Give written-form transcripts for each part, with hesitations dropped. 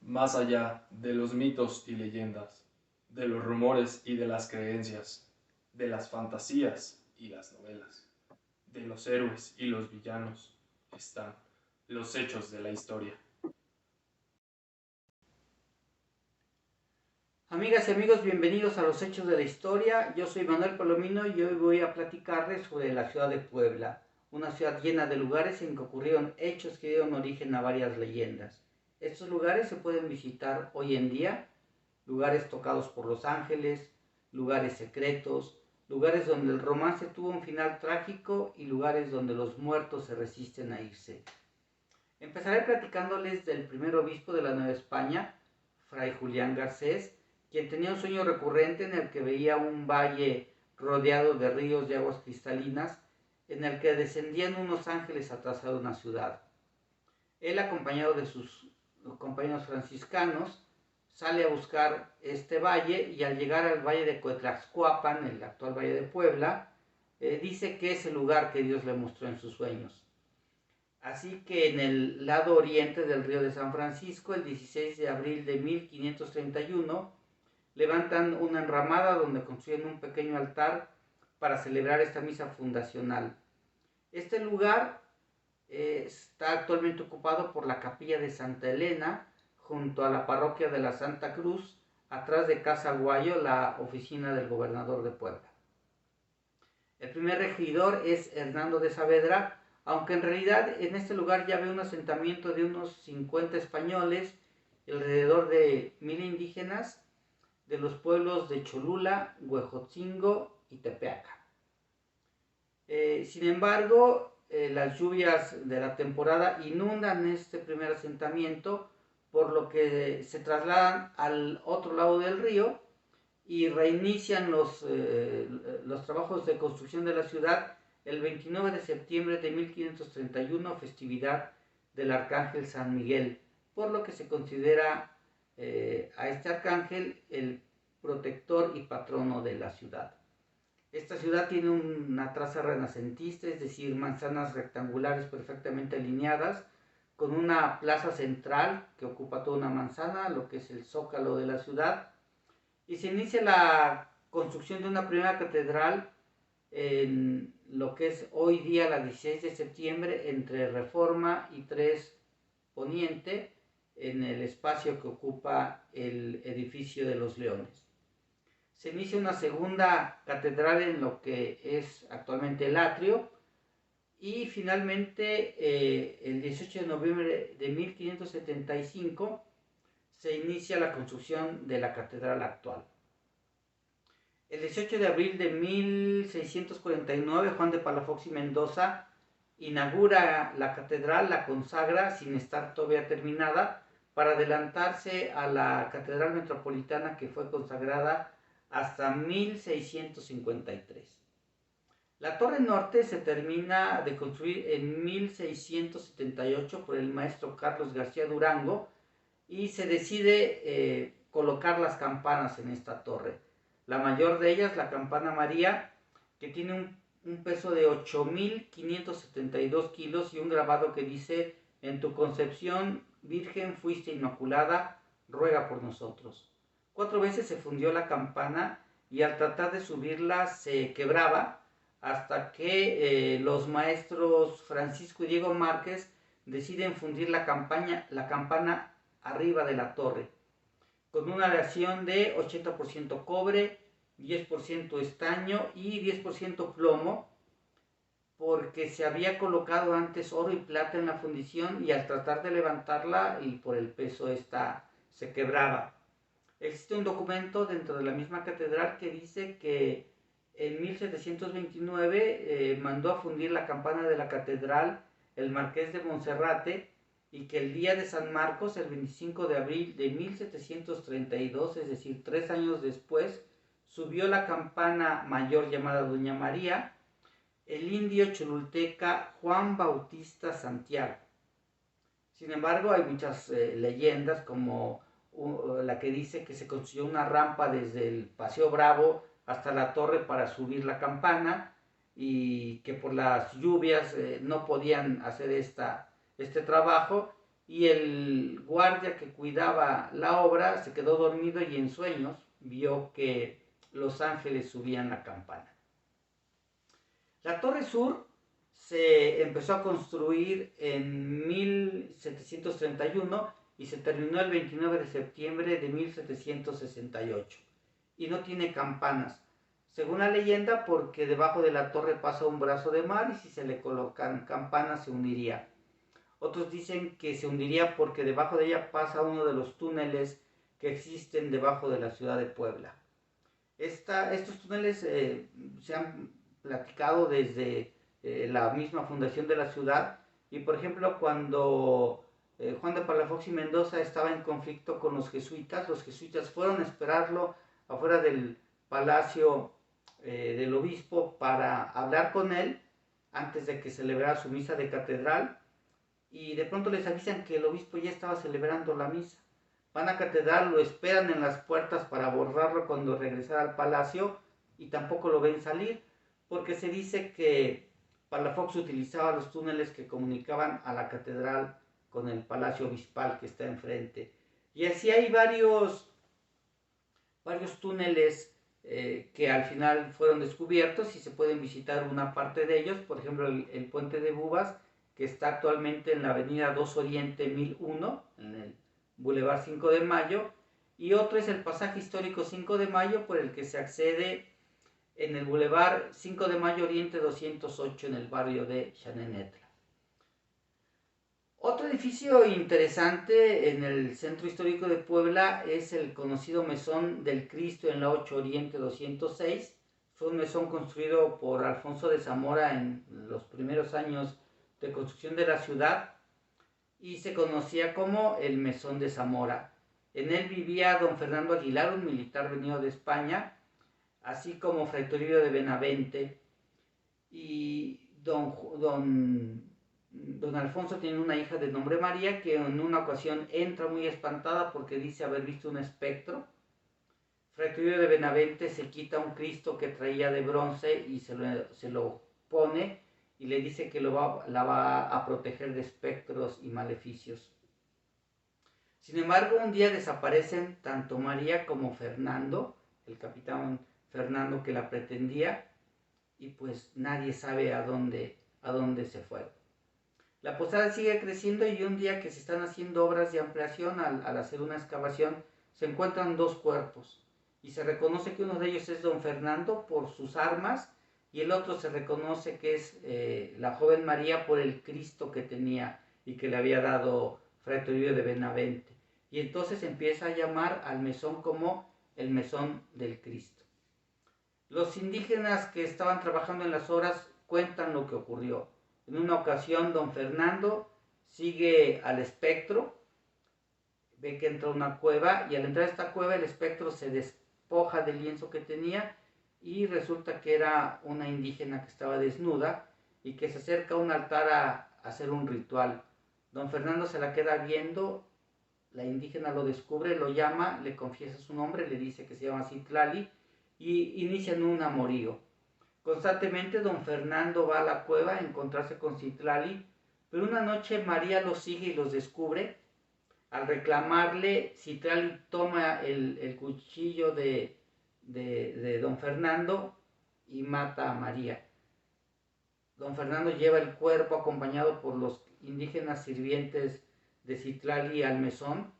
Más allá de los mitos y leyendas, de los rumores y de las creencias, de las fantasías y las novelas, de los héroes y los villanos, están los hechos de la historia. Amigas y amigos, bienvenidos a los Hechos de la Historia. Yo soy Manuel Palomino y hoy voy a platicarles sobre la ciudad de Puebla, una ciudad llena de lugares en que ocurrieron hechos que dieron origen a varias leyendas. Estos lugares se pueden visitar hoy en día, lugares tocados por los ángeles, lugares secretos, lugares donde el romance tuvo un final trágico y lugares donde los muertos se resisten a irse. Empezaré platicándoles del primer obispo de la Nueva España, Fray Julián Garcés, quien tenía un sueño recurrente en el que veía un valle rodeado de ríos de aguas cristalinas, en el que descendían unos ángeles a trazar una ciudad. Él, acompañado de sus compañeros franciscanos, sale a buscar este valle y al llegar al valle de Coetlaxcuapan, el actual valle de Puebla, dice que es el lugar que Dios le mostró en sus sueños. Así que en el lado oriente del río de San Francisco, el 16 de abril de 1531, levantan una enramada donde construyen un pequeño altar para celebrar esta misa fundacional. Este lugar está actualmente ocupado por la capilla de Santa Elena, junto a la parroquia de la Santa Cruz, atrás de Casa Guayo, la oficina del gobernador de Puebla. El primer regidor es Hernando de Saavedra, aunque en realidad en este lugar ya había un asentamiento de unos 50 españoles, alrededor de 1000 indígenas, de los pueblos de Cholula, Huejotzingo y Tepeaca. Sin embargo, las lluvias de la temporada inundan este primer asentamiento, por lo que se trasladan al otro lado del río y reinician los trabajos de construcción de la ciudad el 29 de septiembre de 1531, festividad del Arcángel San Miguel, por lo que se considera a este arcángel el protector y patrono de la ciudad. Esta ciudad tiene una traza renacentista, es decir, manzanas rectangulares perfectamente alineadas, con una plaza central que ocupa toda una manzana, lo que es el zócalo de la ciudad, y se inicia la construcción de una primera catedral en lo que es hoy día la 16 de septiembre entre Reforma y 3 Poniente, en el espacio que ocupa el edificio de los Leones. Se inicia una segunda catedral en lo que es actualmente el atrio y finalmente el 18 de noviembre de 1575 se inicia la construcción de la catedral actual. El 18 de abril de 1649, Juan de Palafox y Mendoza inaugura la catedral, la consagra sin estar todavía terminada, para adelantarse a la catedral metropolitana que fue consagrada hasta 1653. La torre norte se termina de construir en 1678 por el maestro Carlos García Durango y se decide colocar las campanas en esta torre. La mayor de ellas, la campana María, que tiene un peso de 8.572 kilos y un grabado que dice: en tu concepción, Virgen, fuiste inmaculada, ruega por nosotros. 4 veces se fundió la campana y al tratar de subirla se quebraba, hasta que los maestros Francisco y Diego Márquez deciden fundir la campana arriba de la torre, con una aleación de 80% cobre, 10% estaño y 10% plomo, porque se había colocado antes oro y plata en la fundición y al tratar de levantarla y por el peso esta se quebraba. Existe un documento dentro de la misma catedral que dice que en 1729 mandó a fundir la campana de la catedral el marqués de Monserrate, y que el día de San Marcos, el 25 de abril de 1732, es decir, 3 años después, subió la campana mayor llamada Doña María, el indio cholulteca Juan Bautista Santiago. Sin embargo, hay muchas leyendas, como la que dice que se construyó una rampa desde el Paseo Bravo hasta la torre para subir la campana, y que por las lluvias no podían hacer este trabajo, y el guardia que cuidaba la obra se quedó dormido y en sueños vio que los ángeles subían la campana. La Torre Sur se empezó a construir en 1731 y se terminó el 29 de septiembre de 1768. Y no tiene campanas, según la leyenda, porque debajo de la torre pasa un brazo de mar y si se le colocan campanas se hundiría. Otros dicen que se hundiría porque debajo de ella pasa uno de los túneles que existen debajo de la ciudad de Puebla. Estos túneles se han platicado desde la misma fundación de la ciudad y por ejemplo cuando Juan de Palafox y Mendoza estaba en conflicto con los jesuitas fueron a esperarlo afuera del palacio del obispo para hablar con él antes de que celebrara su misa de catedral y de pronto les avisan que el obispo ya estaba celebrando la misa. Van a catedral, lo esperan en las puertas para abordarlo cuando regresara al palacio y tampoco lo ven salir, porque se dice que Palafox utilizaba los túneles que comunicaban a la catedral con el palacio obispal que está enfrente. Y así hay varios túneles que al final fueron descubiertos y se pueden visitar una parte de ellos, por ejemplo el puente de Bubas, que está actualmente en la avenida 2 Oriente 1001, en el Boulevard 5 de Mayo, y otro es el pasaje histórico 5 de Mayo por el que se accede en el Boulevard 5 de Mayo Oriente 208 en el barrio de Xanenetla. Otro edificio interesante en el centro histórico de Puebla es el conocido Mesón del Cristo en la 8 Oriente 206. Fue un mesón construido por Alfonso de Zamora en los primeros años de construcción de la ciudad y se conocía como el Mesón de Zamora. En él vivía don Fernando Aguilar, un militar venido de España, así como Fray Toribio de Benavente, y don Alfonso tiene una hija de nombre María que en una ocasión entra muy espantada porque dice haber visto un espectro. Fray Toribio de Benavente se quita un Cristo que traía de bronce y se lo pone y le dice que la va a proteger de espectros y maleficios. Sin embargo, un día desaparecen tanto María como Fernando, el capitán Fernando que la pretendía, y pues nadie sabe a dónde se fue. La posada sigue creciendo y un día que se están haciendo obras de ampliación, al hacer una excavación, se encuentran dos cuerpos y se reconoce que uno de ellos es don Fernando por sus armas y el otro se reconoce que es la joven María por el Cristo que tenía y que le había dado Fray Toribio de Benavente. Y entonces empieza a llamar al mesón como el Mesón del Cristo. Los indígenas que estaban trabajando en las obras cuentan lo que ocurrió. En una ocasión don Fernando sigue al espectro, ve que entra a una cueva y al entrar a esta cueva el espectro se despoja del lienzo que tenía y resulta que era una indígena que estaba desnuda y que se acerca a un altar a hacer un ritual. Don Fernando se la queda viendo, la indígena lo descubre, lo llama, le confiesa su nombre, le dice que se llama Citlali y inician un amorío. Constantemente don Fernando va a la cueva a encontrarse con Citlali, pero una noche María los sigue y los descubre. Al reclamarle, Citlali toma el cuchillo de don Fernando y mata a María. Don Fernando lleva el cuerpo acompañado por los indígenas sirvientes de Citlali al mesón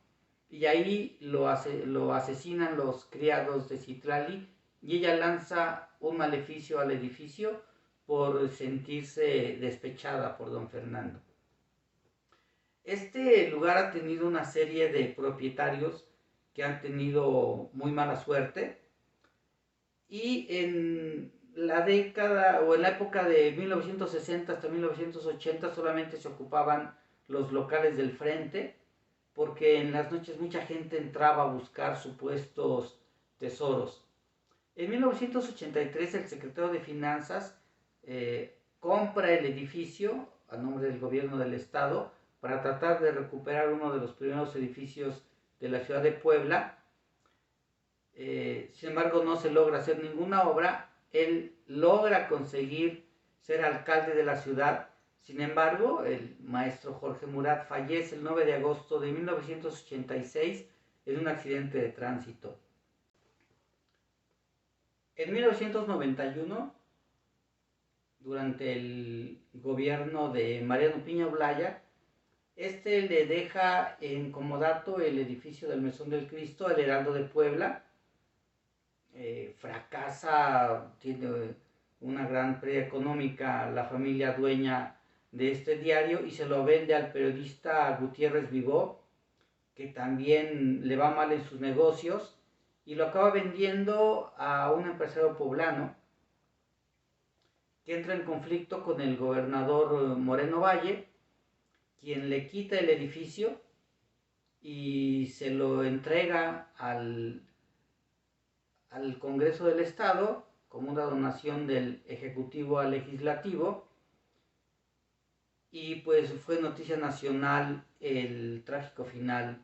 y ahí lo asesinan los criados de Citlali y ella lanza un maleficio al edificio por sentirse despechada por don Fernando. Este lugar ha tenido una serie de propietarios que han tenido muy mala suerte y en la década o en la época de 1960 hasta 1980 solamente se ocupaban los locales del frente porque en las noches mucha gente entraba a buscar supuestos tesoros. En 1983 el secretario de Finanzas compra el edificio a nombre del gobierno del estado para tratar de recuperar uno de los primeros edificios de la ciudad de Puebla. Sin embargo, no se logra hacer ninguna obra. Él logra conseguir ser alcalde de la ciudad. Sin embargo, el maestro Jorge Murat fallece el 9 de agosto de 1986 en un accidente de tránsito. En 1991, durante el gobierno de Mariano Piña Olaya, le deja en comodato el edificio del Mesón del Cristo, el Heraldo de Puebla. Fracasa, tiene una gran pérdida económica la familia dueña de este diario y se lo vende al periodista Gutiérrez Vivó, que también le va mal en sus negocios, y lo acaba vendiendo a un empresario poblano que entra en conflicto con el gobernador Moreno Valle, quien le quita el edificio y se lo entrega al Congreso del Estado como una donación del Ejecutivo al Legislativo. Y pues fue noticia nacional el trágico final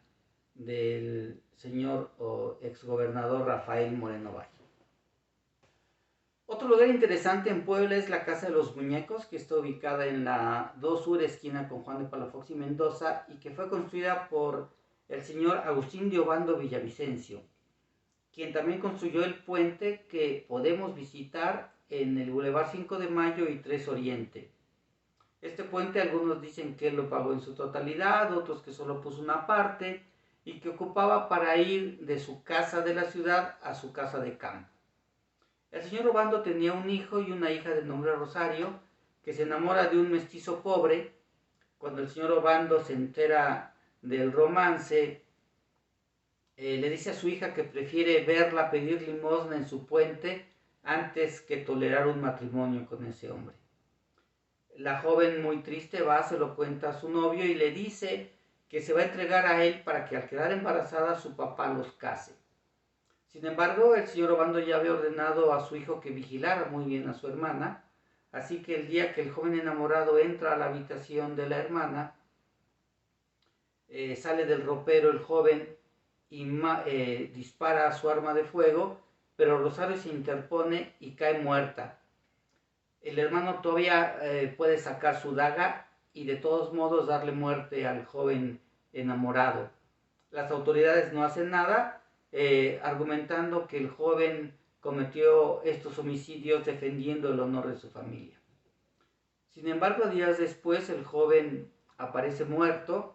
del señor o exgobernador Rafael Moreno Valle. Otro lugar interesante en Puebla es la Casa de los Muñecos, que está ubicada en la 2 Sur, esquina con Juan de Palafox y Mendoza, y que fue construida por el señor Agustín de Obando Villavicencio, quien también construyó el puente que podemos visitar en el Boulevard 5 de Mayo y 3 Oriente. Este puente algunos dicen que él lo pagó en su totalidad, otros que solo puso una parte y que ocupaba para ir de su casa de la ciudad a su casa de campo. El señor Obando tenía un hijo y una hija de nombre Rosario, que se enamora de un mestizo pobre. Cuando el señor Obando se entera del romance, le dice a su hija que prefiere verla pedir limosna en su puente antes que tolerar un matrimonio con ese hombre. La joven, muy triste, va, se lo cuenta a su novio y le dice que se va a entregar a él para que al quedar embarazada su papá los case. Sin embargo, el señor Obando ya había ordenado a su hijo que vigilara muy bien a su hermana, así que el día que el joven enamorado entra a la habitación de la hermana, sale del ropero el joven y dispara su arma de fuego, pero Rosario se interpone y cae muerta. El hermano todavía puede sacar su daga y de todos modos darle muerte al joven enamorado. Las autoridades no hacen nada, argumentando que el joven cometió estos homicidios defendiendo el honor de su familia. Sin embargo, días después el joven aparece muerto,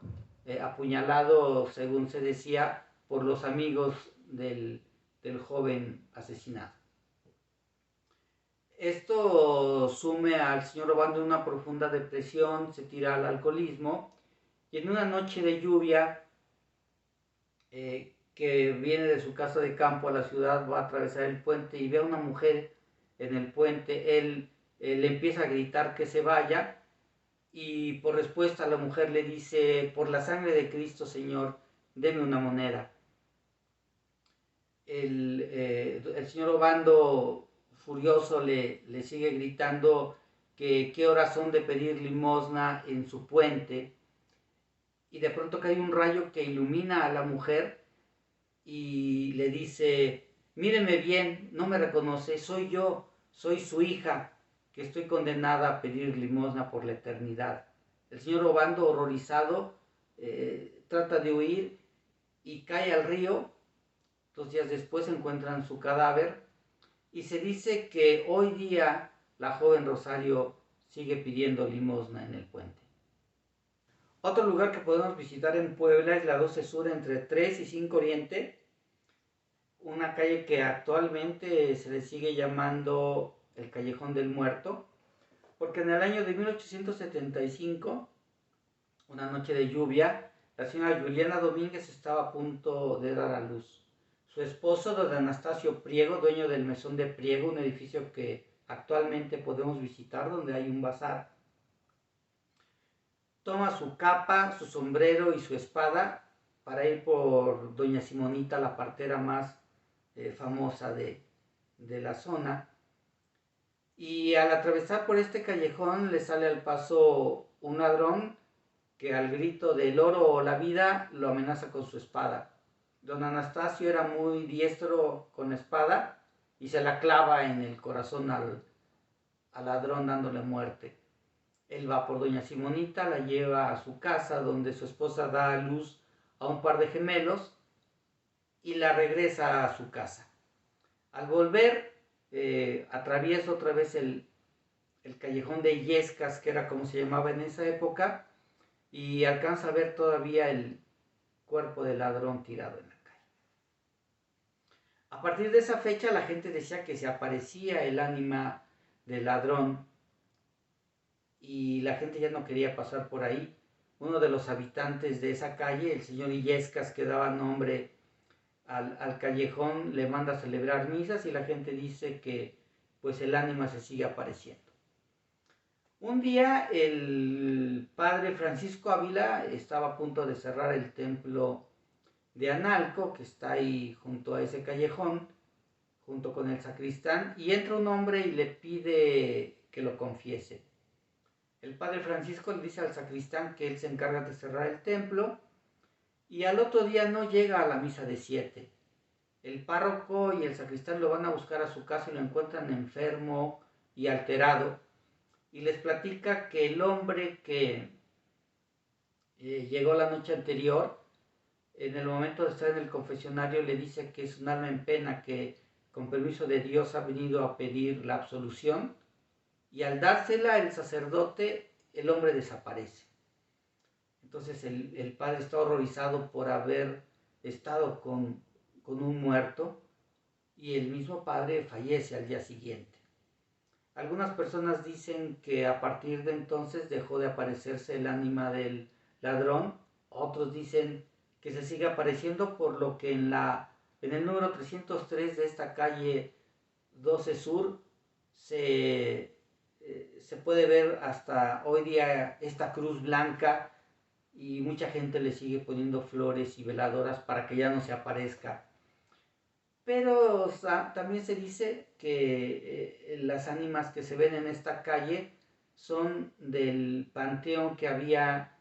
apuñalado, según se decía, por los amigos del joven asesinado. Esto sume al señor Obando en una profunda depresión, se tira al alcoholismo y en una noche de lluvia que viene de su casa de campo a la ciudad, va a atravesar el puente y ve a una mujer en el puente. Él le empieza a gritar que se vaya y por respuesta la mujer le dice: por la sangre de Cristo, Señor, deme una moneda. El señor Obando, furioso, le sigue gritando que qué horas son de pedir limosna en su puente, y de pronto cae un rayo que ilumina a la mujer y le dice: míreme bien, no me reconoce, soy yo, soy su hija, que estoy condenada a pedir limosna por la eternidad. El señor Obando, horrorizado, trata de huir y cae al río. 2 días después encuentran su cadáver y se dice que hoy día la joven Rosario sigue pidiendo limosna en el puente. Otro lugar que podemos visitar en Puebla es la 12 Sur entre 3 y 5 Oriente, una calle que actualmente se le sigue llamando el Callejón del Muerto, porque en el año de 1875, una noche de lluvia, la señora Juliana Domínguez estaba a punto de dar a luz. Su esposo, don Anastasio Priego, dueño del Mesón de Priego, un edificio que actualmente podemos visitar, donde hay un bazar, toma su capa, su sombrero y su espada para ir por doña Simonita, la partera más famosa de la zona. Y al atravesar por este callejón le sale al paso un ladrón que al grito del oro o la vida lo amenaza con su espada. Don Anastasio era muy diestro con la espada y se la clava en el corazón al ladrón, dándole muerte. Él va por doña Simonita, la lleva a su casa donde su esposa da a luz a un par de gemelos y la regresa a su casa. Al volver, atraviesa otra vez el callejón de Illescas, que era como se llamaba en esa época, y alcanza a ver todavía el cuerpo del ladrón tirado en la calle. A partir de esa fecha la gente decía que se aparecía el ánima del ladrón y la gente ya no quería pasar por ahí. Uno de los habitantes de esa calle, el señor Illescas, que daba nombre al callejón, le manda a celebrar misas y la gente dice que pues el ánima se sigue apareciendo. Un día el padre Francisco Ávila estaba a punto de cerrar el templo de Analco, que está ahí junto a ese callejón, junto con el sacristán, y entra un hombre y le pide que lo confiese. El padre Francisco le dice al sacristán que él se encarga de cerrar el templo y al otro día no llega a la misa de 7. El párroco y el sacristán lo van a buscar a su casa y lo encuentran enfermo y alterado y les platica que el hombre que llegó la noche anterior, en el momento de estar en el confesionario, le dice que es un alma en pena, que con permiso de Dios ha venido a pedir la absolución, y al dársela el sacerdote, el hombre desaparece. Entonces el padre está horrorizado por haber estado con un muerto, y el mismo padre fallece al día siguiente. Algunas personas dicen que a partir de entonces dejó de aparecerse el ánima del ladrón, otros dicen que se sigue apareciendo, por lo que en el número 303 de esta calle 12 Sur se puede ver hasta hoy día esta cruz blanca y mucha gente le sigue poniendo flores y veladoras para que ya no se aparezca. Pero también se dice que las ánimas que se ven en esta calle son del panteón que había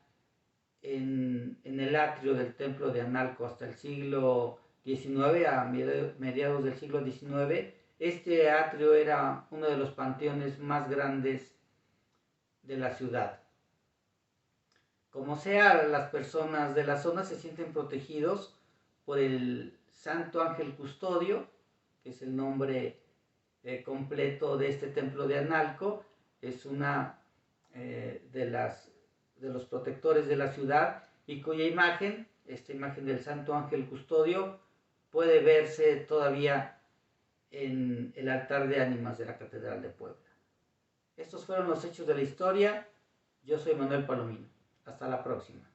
en el atrio del templo de Analco hasta el siglo XIX, a mediados del siglo XIX. Este atrio era uno de los panteones más grandes de la ciudad. Como sea, las personas de la zona se sienten protegidos por el Santo Ángel Custodio, que es el nombre completo de este templo de Analco. Es una de los protectores de la ciudad y cuya imagen, esta imagen del Santo Ángel Custodio, puede verse todavía en el altar de ánimas de la Catedral de Puebla. Estos fueron los hechos de la historia. Yo soy Manuel Palomino. Hasta la próxima.